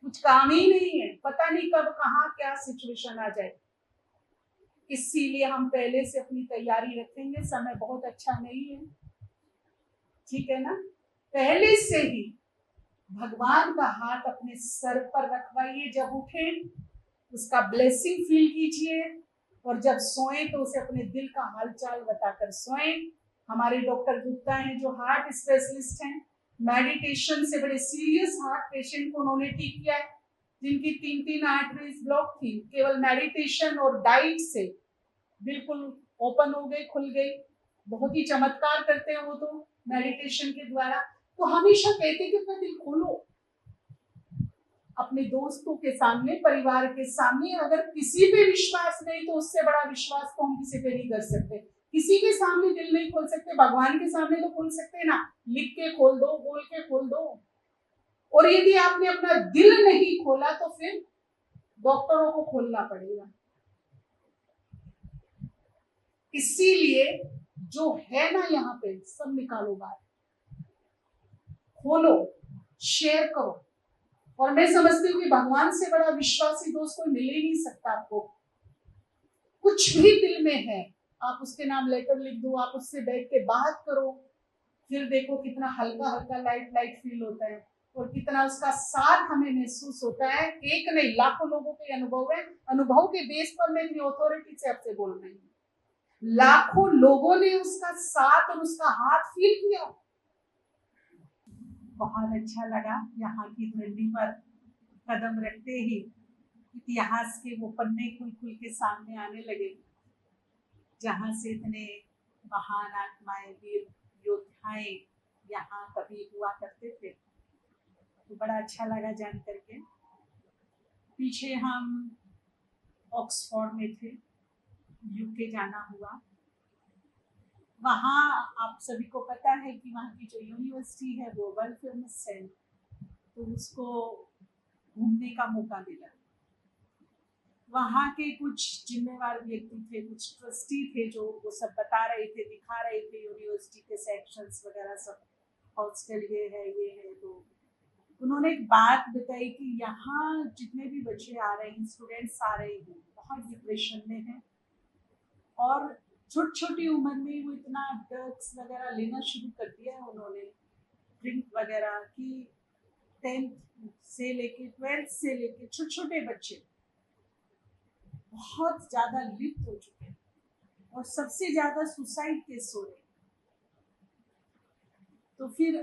कुछ काम ही नहीं है, पता नहीं कब कहाँ क्या सिचुएशन आ जाए। इसीलिए हम पहले से अपनी तैयारी रखेंगे, समय बहुत अच्छा नहीं है, ठीक है ना? पहले से ही भगवान का हाथ अपने सर पर रखवाइए, जब उठे उसका ब्लेसिंग फील कीजिए, और जब सोए तो उसे अपने दिल का हालचाल बताकर सोए। हमारे डॉक्टर गुप्ता हैं जो हार्ट स्पेशलिस्ट हैं, मेडिटेशन से बड़े सीरियस हार्ट पेशेंट को उन्होंने ठीक किया है, जिनकी 3-3 आर्टरीज ब्लॉक थी, केवल मेडिटेशन और डाइट से बिल्कुल ओपन हो गई, खुल गई। बहुत ही चमत्कार करते हैं वो तो मेडिटेशन के द्वारा। तो हमेशा कहते हैं कि अपना दिल खोलो, अपने दोस्तों के सामने, परिवार के सामने। अगर किसी पे विश्वास नहीं तो उससे बड़ा विश्वास तो हम किसी पे नहीं कर सकते। किसी के सामने दिल नहीं खोल सकते, भगवान के सामने तो खोल सकते ना, लिख के खोल दो, बोल के खोल दो। और यदि आपने अपना दिल नहीं खोला तो फिर डॉक्टरों को खोलना पड़ेगा। इसीलिए जो है ना यहाँ पे सब निकालो बाहर, खोलो, शेयर करो। और मैं समझती हूँ कि भगवान से बड़ा विश्वासी दोस्त कोई मिल ही नहीं सकता आपको। कुछ भी दिल में है आप उसके नाम लेटर लिख दो, आप उससे बैठ के बात करो, फिर देखो कितना हल्का हल्का लाइट लाइट फील होता है, और कितना उसका साथ हमें महसूस होता है। एक नहीं, लाखों लोगों के अनुभव है। अनुभव के बेस पर मैं इतनी अथॉरिटी से आपसे बोल रही हूँ, लाखों लोगों ने उसका साथ और उसका हाथ फील किया। बहुत अच्छा लगा यहाँ की धरती पर कदम रखते ही इतिहास के वो पन्ने खुल खुल के सामने आने लगे, जहाँ से इतने महान आत्माएं, वीर योद्धाएं यहाँ कभी हुआ करते थे। तो बड़ा अच्छा लगा जान करके। पीछे हम ऑक्सफोर्ड में थे, यूके जाना हुआ। वहाँ आप सभी को पता है कि वहाँ की जो यूनिवर्सिटी है वो वर्ल्ड फेमस है, तो उसको घूमने का मौका मिला। वहाँ के कुछ जिम्मेवार व्यक्ति थे, कुछ ट्रस्टी थे जो वो सब बता रहे थे, दिखा रहे थे यूनिवर्सिटी के सेक्शंस वगैरह सब, हॉस्टल ये है। तो उन्होंने एक बात बताई कि यहाँ जितने भी बच्चे आ रहे हैं, स्टूडेंट्स आ रहे हैं, बहुत डिप्रेशन में हैं और छोटी छोटी उम्र में वो इतना ड्रग्स वगैरह लेना शुरू कर दिया है उन्होंने, ड्रिंक वगैरह की। 10th से लेके 12th से लेके छोटे छोटे बच्चे बहुत ज्यादा लिप्त हो चुके हैं और सबसे ज्यादा सुसाइड केस हो रहे हैं। तो फिर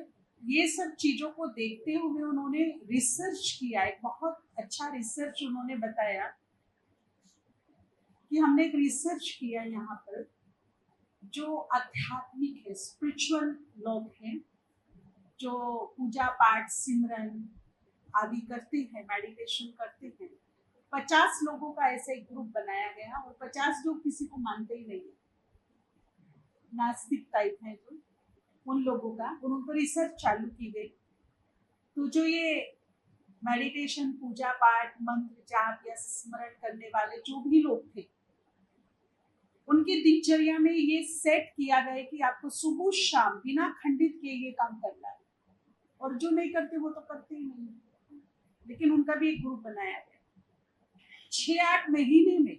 ये सब चीजों को देखते हुए उन्होंने रिसर्च किया, एक बहुत अच्छा रिसर्च उन्होंने बताया कि हमने एक रिसर्च किया यहाँ पर, जो आध्यात्मिक है, स्पिरिचुअल लोग हैं जो पूजा पाठ सिमरन आदि करते हैं, मेडिटेशन करते हैं। 50 लोगों का ऐसा एक ग्रुप बनाया गया और 50 लोग किसी को मानते ही नहीं, नास्तिक टाइप है जो, उन लोगों का, और उन पर रिसर्च चालू की गई। तो जो ये मेडिटेशन, पूजा पाठ, मंत्र जाप या स्मरण करने वाले जो भी लोग थे, उनकी दिनचर्या में ये सेट किया गया कि आपको सुबह शाम बिना खंडित किए ये काम करना है, और जो नहीं करते वो तो करते ही नहीं। लेकिन उनका भी एक ग्रुप बनाया गया। 6-8 महीने में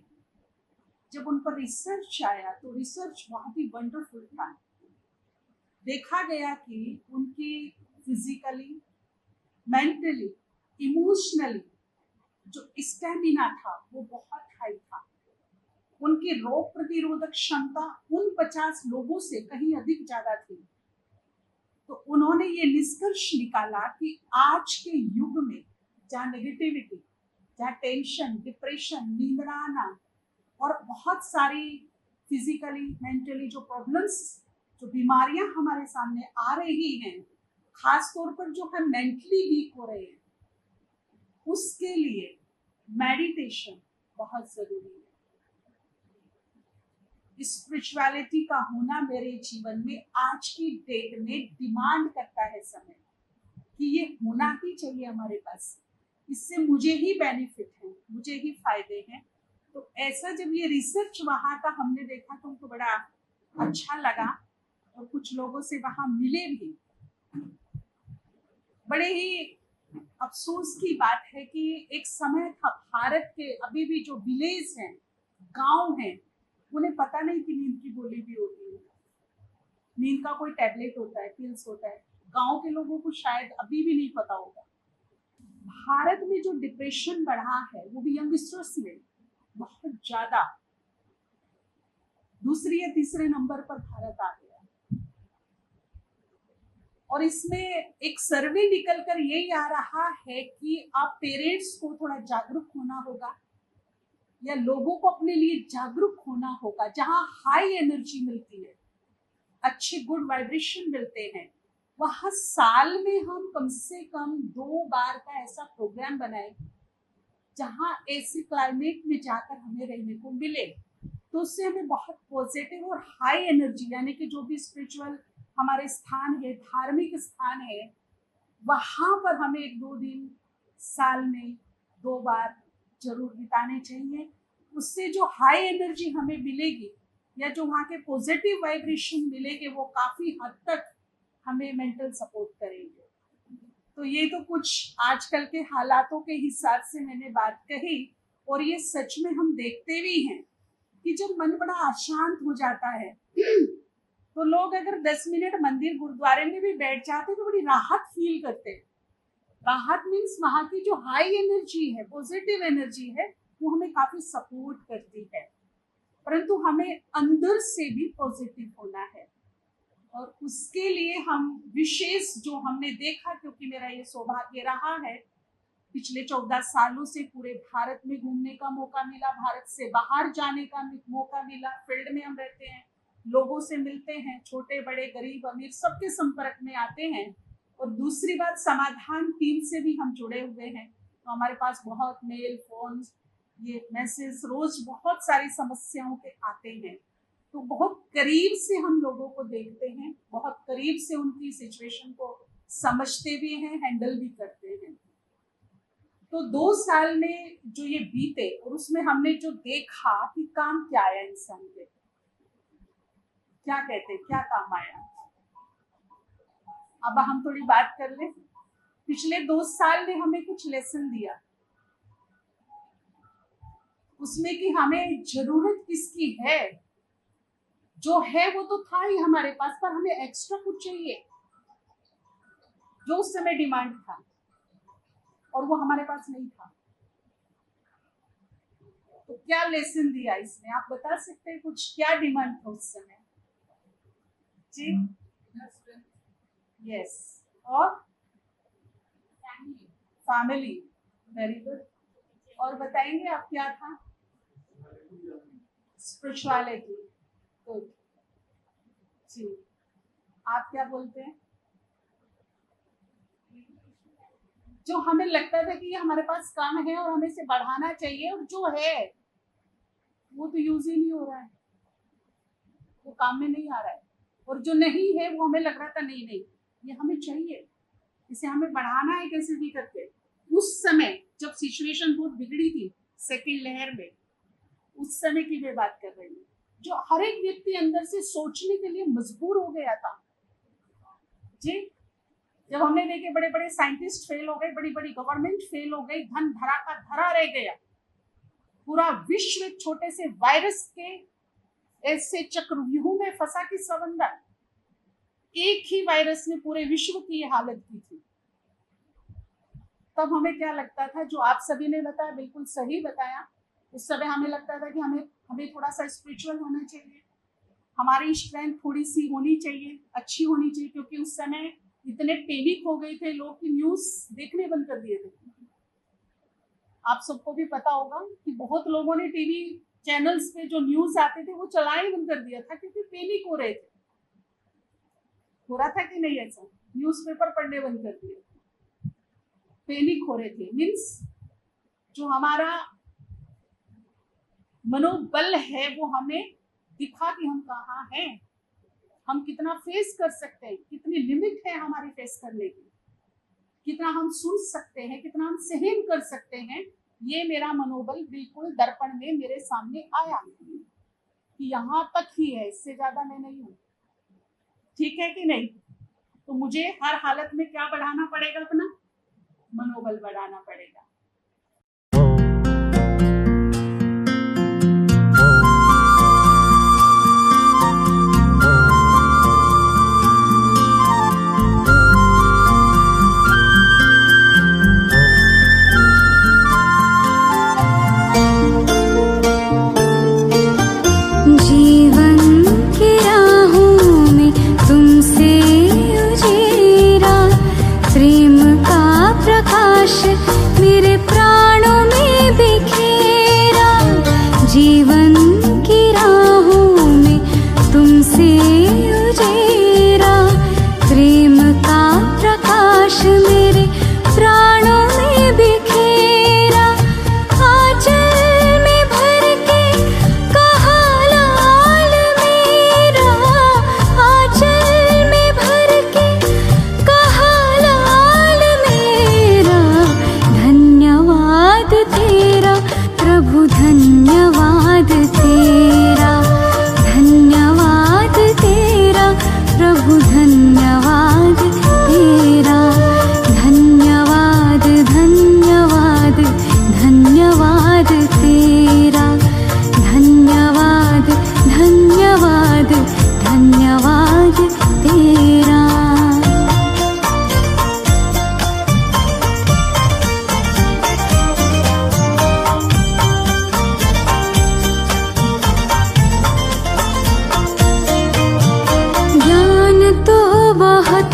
जब उन पर रिसर्च आया तो रिसर्च बहुत ही वंडरफुल था। देखा गया कि उनकी फिजिकली, मेंटली, इमोशनली जो स्टैमिना था वो बहुत हाई था। उनकी रोग प्रतिरोधक क्षमता उन 50 लोगों से कहीं अधिक ज्यादा थी। तो उन्होंने ये निष्कर्ष निकाला कि आज के युग में जहाँ नेगेटिविटी, जहाँ टेंशन, डिप्रेशन, नींद ना आना और बहुत सारी फिजिकली, मेंटली जो प्रॉब्लम्स, जो बीमारियां हमारे सामने आ रही हैं, खास तौर पर जो हम मेंटली वीक हो रहे हैं, उसके लिए मेडिटेशन बहुत जरूरी है। स्पिरिचुअलिटी का होना मेरे जीवन में आज की डेट में डिमांड करता है समय कि ये होना ही चाहिए हमारे पास। इससे मुझे ही बेनिफिट है, मुझे ही फायदे हैं। तो ऐसा जब ये रिसर्च वहाँ का हमने देखा तो हमको बड़ा अच्छा लगा और कुछ लोगों से वहाँ मिले भी। बड़े ही अफसोस की बात है कि एक समय था भारत के, अभी भी जो विलेज हैं, गांव हैं, उन्हें पता नहीं कि नींद की गोली भी होती है, नींद का कोई टैबलेट होता है, पिल्स होता है। गांव के लोगों को शायद अभी भी नहीं पता होगा। भारत में जो डिप्रेशन बढ़ा है वो भी यंगस्टर्स में बहुत ज्यादा, दूसरे या तीसरे नंबर पर भारत आ गया। और इसमें एक सर्वे निकल कर यही आ रहा है कि आप पेरेंट्स को थोड़ा जागरूक होना होगा या लोगों को अपने लिए जागरूक होना होगा। जहां हाई एनर्जी मिलती है, अच्छे गुड वाइब्रेशन मिलते हैं, वहां साल में हम कम से कम 2 बार का ऐसा प्रोग्राम बनाए जहां ऐसे क्लाइमेट में जाकर हमें रहने को मिले। तो उससे हमें बहुत पॉजिटिव और हाई एनर्जी, यानी कि जो भी स्पिरिचुअल हमारे स्थान है, धार्मिक स्थान है, वहां पर हमें 1-2 दिन साल में 2 बार जरूर बिताने चाहिए। उससे जो हाई एनर्जी हमें मिलेगी या जो वहाँ के पॉजिटिव वाइब्रेशन मिलेंगे वो काफी हद तक हमें मेंटल सपोर्ट करेंगे। तो ये तो कुछ आजकल के हालातों के हिसाब से मैंने बात कही, और ये सच में हम देखते भी हैं कि जब मन बड़ा अशांत हो जाता है तो लोग अगर 10 मिनट मंदिर गुरुद्वारे में भी बैठ जाते तो बड़ी राहत फील करते हैं। राहत मीन्स वहाँ की जो हाई एनर्जी है, पॉजिटिव एनर्जी है, वो हमें काफी सपोर्ट करती है। परंतु हमें अंदर से भी पॉजिटिव होना है, और उसके लिए हम विशेष जो हमने देखा, क्योंकि मेरा ये सौभाग्य रहा है पिछले 14 सालों से पूरे भारत में घूमने का मौका मिला, भारत से बाहर जाने का मौका मिला। फील्ड में हम रहते हैं, लोगों से मिलते हैं, छोटे बड़े गरीब अमीर सबके संपर्क में आते हैं। और दूसरी बात, समाधान टीम से भी हम जुड़े हुए हैं, तो हमारे पास बहुत मेल, फोन, ये मैसेज रोज बहुत सारी समस्याओं के आते हैं। तो बहुत करीब से हम लोगों को देखते हैं, बहुत करीब से उनकी सिचुएशन को समझते भी हैं, हैंडल भी करते हैं। तो 2 साल में जो ये बीते और उसमें हमने जो देखा कि काम क्या आया इंसान के, क्या कहते क्या काम आया। अब हम थोड़ी बात कर ले। पिछले 2 साल ने हमें कुछ लेसन दिया, उसमें कि हमें जरूरत किसकी है। जो है वो तो था ही हमारे पास, पर हमें एक्स्ट्रा कुछ चाहिए जो उस समय डिमांड था और वो हमारे पास नहीं था। तो क्या लेसन दिया इसमें, आप बता सकते हैं कुछ, क्या डिमांड था उस समय जी? यस, और फैमिली, वेरी गुड। और बताएंगे आप क्या था? स्पिरिचुअलिटी, गुड जी। आप क्या बोलते हैं? जो हमें लगता था कि ये हमारे पास कम है और हमें इसे बढ़ाना चाहिए, और जो है वो तो यूज ही नहीं हो रहा है, वो काम में नहीं आ रहा है। और जो नहीं है वो हमें लग रहा था नहीं नहीं ये हमें चाहिए, इसे हमें बढ़ाना है कैसे भी करके। उस समय जब सिचुएशन बहुत बिगड़ी थी सेकंड लहर में, उस समय की मैं बात कर रही हूँ, जो हर एक व्यक्ति अंदर से सोचने के लिए मजबूर हो गया था जी। जब हमने देखे बड़े बड़े साइंटिस्ट फेल हो गए, बड़ी बड़ी गवर्नमेंट फेल हो गई, धन धरा का धरा रह गया, पूरा विश्व एक छोटे से वायरस के ऐसे चक्रव्यूह में फंसा कि समंदर, एक ही वायरस ने पूरे विश्व की ये हालत की थी। तब हमें क्या लगता था, जो आप सभी ने बताया बिल्कुल सही बताया, उस समय हमें लगता था कि हमें थोड़ा सा स्पिरिचुअल होना चाहिए, हमारी स्ट्रेंथ थोड़ी सी होनी चाहिए, अच्छी होनी चाहिए, क्योंकि उस समय इतने पैनिक हो गए थे लोग कि न्यूज देखने बंद कर दिए थे। आप सबको भी पता होगा कि बहुत लोगों ने टीवी चैनल्स पे जो न्यूज आते थे वो चलाना ही बंद कर दिया था, क्योंकि पैनिक हो रहे थे। हो रहा था कि नहीं ऐसा? न्यूज़पेपर पढ़ने बंद कर दिए, पैनिक हो रहे थे। मीन्स जो हमारा मनोबल है वो हमें दिखा कि हम कहाँ हैं, हम कितना फेस कर सकते हैं, कितनी लिमिट है हमारी फेस करने की, कितना हम सुन सकते हैं, कितना हम सहन कर सकते हैं। ये मेरा मनोबल बिल्कुल दर्पण में मेरे सामने आया कि यहाँ तक ही है, इससे ज्यादा मैं नहीं हूँ। ठीक है कि नहीं? तो मुझे हर हालत में क्या बढ़ाना पड़ेगा? अपना मनोबल बढ़ाना पड़ेगा।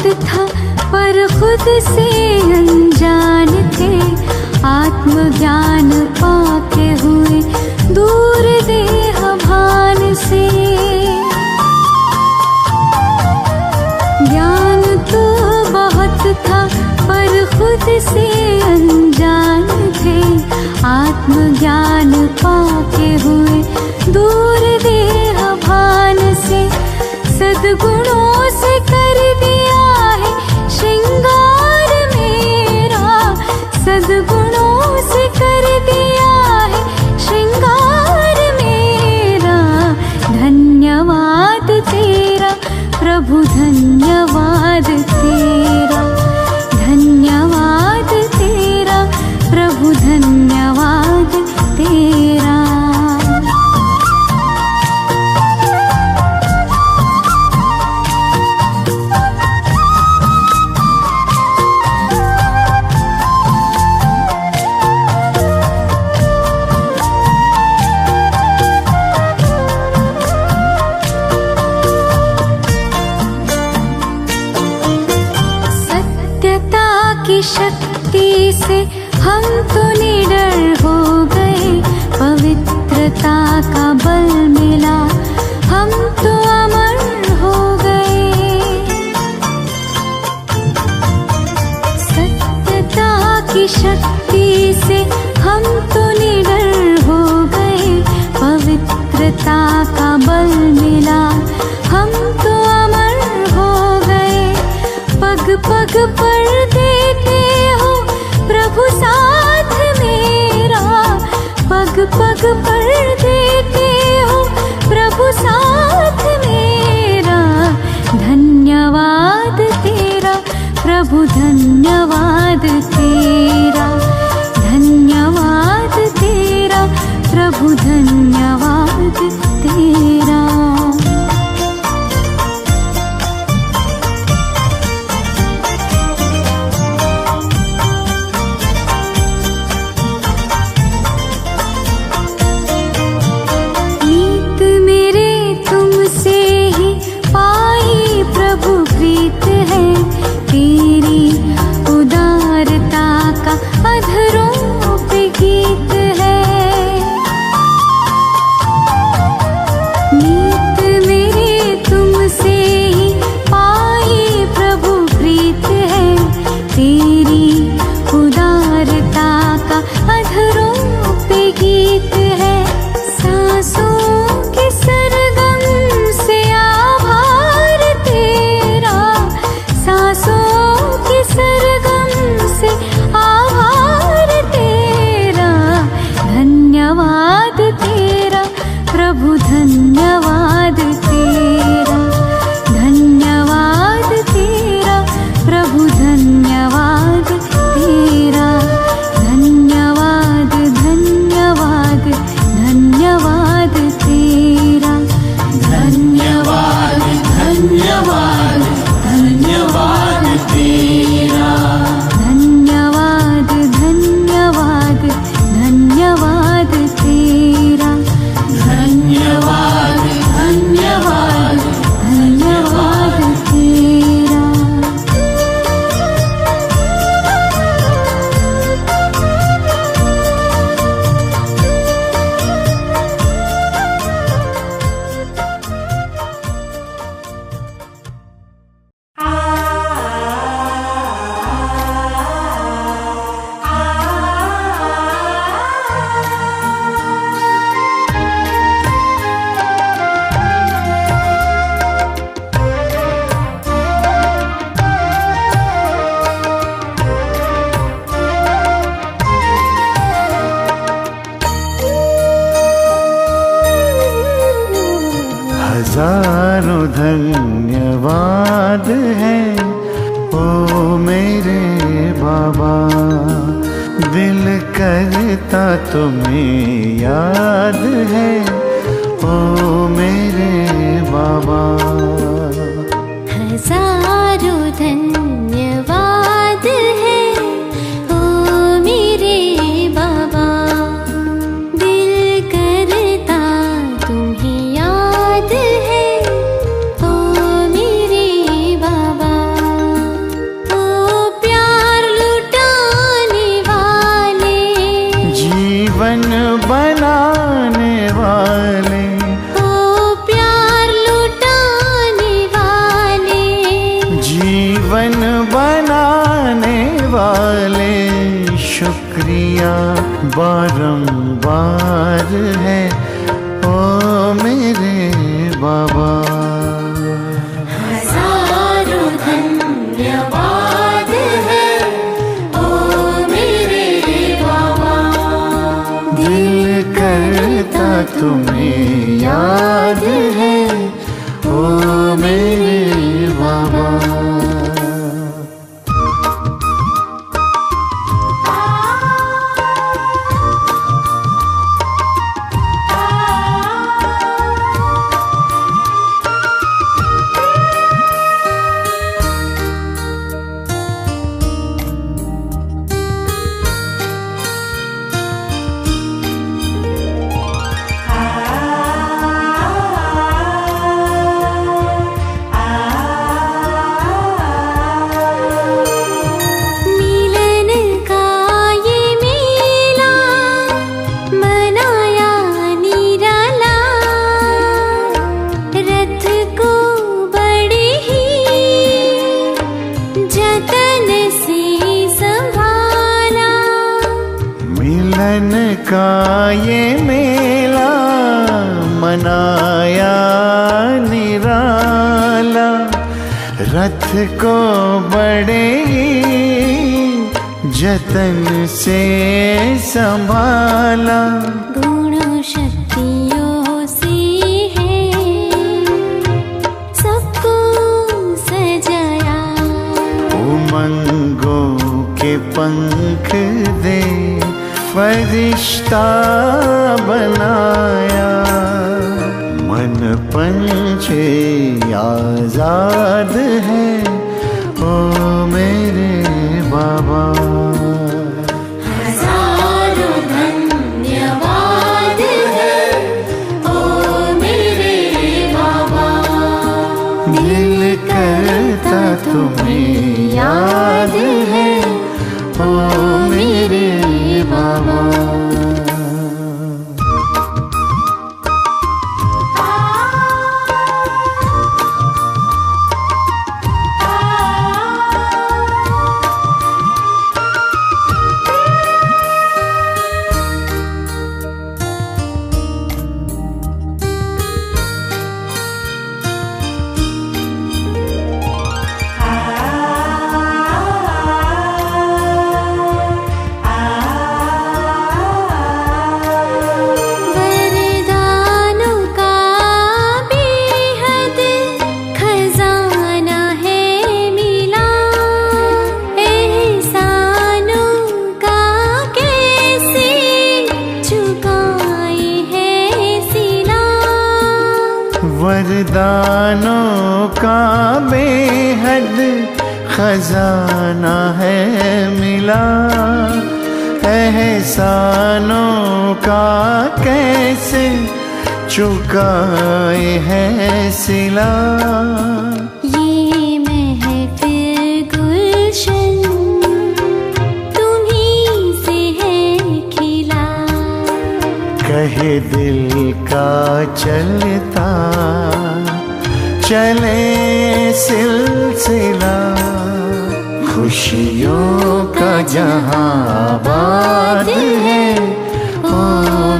था पर खुद से अनजान थे, आत्मज्ञान पाके हुए दूर देह भान से। ज्ञान तो बहुत था पर खुद से अनजान थे, आत्मज्ञान पाके हुए दूर देह भान से। सद्गुणों से कर दिया है श्रृंगार मेरा, सद्गुणों से हम तो निडर हो गए, पवित्रता का बल मिला, हम तो अमर हो गए। सत्यता की शक्ति से हम तो निडर हो गए, पवित्रता का बल मिला, हम तो अमर हो गए। पग पग पर देते हो प्रभु साथ मेरा, पग पग पर देते हो प्रभु साथ मेरा। धन्यवाद तेरा प्रभु, धन्यवाद तेरा, धन्यवाद तेरा प्रभु, धन्यवाद तेरा। नीत मेरे तुमसे ही पाई प्रभु प्रीत है, तेरी उदारता का अधरों पे गीत है। नीत मेरे तुमसे ही पाई प्रभु प्रीत है, तेरी उदारता का अधरों पे गीत है। सांसों के सरगम से आभार तेरा, सांसों के सरगम से आभार तेरा। धन्यवाद तेरा प्रभु, धन्यवाद तेरा, धन्यवाद तेरा प्रभु, धन्यवाद तेरा। धन्यवाद धन्यवाद धन्यवाद तेरा, धन्यवाद धन्यवाद धन्यवाद तेरा। धन्यवाद धन्यवाद धन्यवाद तेरा, धन्यवाद धन्यवाद धन्यवाद तेरा। हजारों धन्यवाद हैं ओ मेरे बाबा, दिल करता तुम्हें याद है ओ मेरे बाबा। हजारों धन्यवाद है ओ मेरे बाबा, दिल करता तुम्हें याद है ओ मेरे बाबा। ओ प्यार लुटाने वाले, जीवन बनाने वाले, ओ प्यार लुटाने वाले, जीवन बनाने वाले, शुक्रिया बारंबार है ओ मेरे बाबा। हजारों धन्यवाद है ओ मेरे बाबा, दिल करता तुम्हें याद है ओ मेरे बाबा। मिलन का ये मेला मनाया निराला, रथ को बड़े जतन से संभाला। गुण शक्तियों से है सबको सजाया, उमंगों के पंख दे फरिश्ता बनाया। मन पंछी आजाद है ओ मेरे बाबा। हजारों धन्यवाद है ओ मेरे बाबा। दिल करता तुम्हें याद है ओ मेरे बाबा। वरदानों का बेहद खजाना है मिला, एहसानों का कैसे चुकाए है सिला। ये महफिल गुलशन तुम्हीं से है खिला, कहे दिल का चलता चले सिलसिला। खुशियों का जहां आबाद है ओ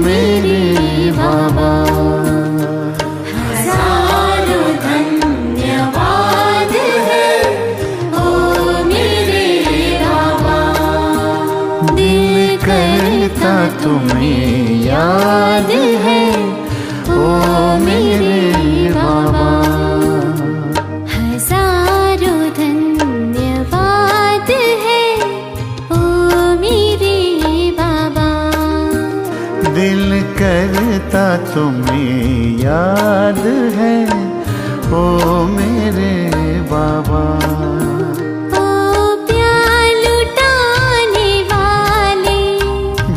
मेरे बाबा। हजारों धन्यवाद है ओ मेरे बाबा। दिल करता तुम्हें याद है ओ मेरे बाबा। हजारों धन्यवाद है ओ मेरे बाबा। दिल करता तुम्हें याद है ओ मेरे बाबा। ओ प्यार लुटाने वाले,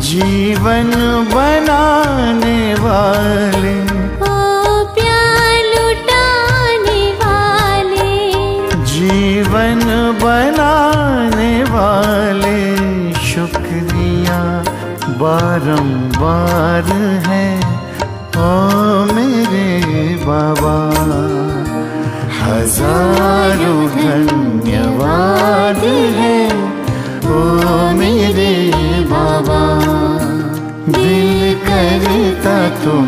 जीवन बनाने वाले, ओ प्यार लुटाने वाले, जीवन बनाने वाले। शुक्रिया बारंबार है ओ मेरे बाबा। हजारों धन्यवाद है ओ मेरे बाबा। दिल करता तुम